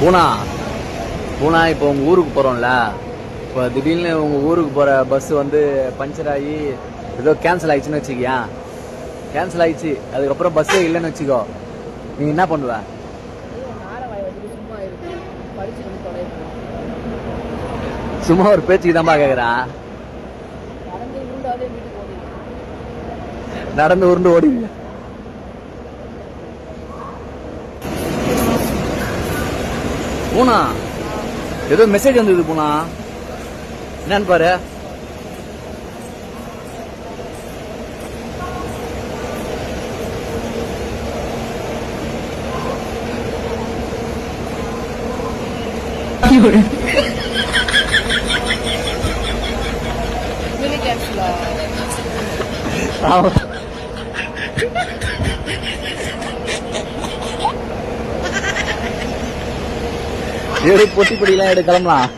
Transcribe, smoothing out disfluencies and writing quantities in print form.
பூனா பூனா இப்போ உங்கள் ஊருக்கு போகிறோம்ல, இப்போ திடீர்னு உங்கள் ஊருக்கு போகிற பஸ் வந்து பஞ்சர் ஆகி ஏதோ கேன்சல் ஆயிடுச்சுன்னு வச்சுக்கியா. கேன்சல் ஆயிடுச்சு, அதுக்கப்புறம் பஸ்ஸே இல்லைன்னு வச்சுக்கோ, நீ என்ன பண்ணுவ? சும்மா ஒரு பேச்சுக்கு தான்ப்பா கேட்குறான். நடந்து உருண்டு ஓடிடுங்க. பூனா ஏதோ மெசேஜ் வந்தது பூனா, என்னன்னு பாரு. பொட்டி பொடியெல்லாம் எடு, கிளம்பலாம்.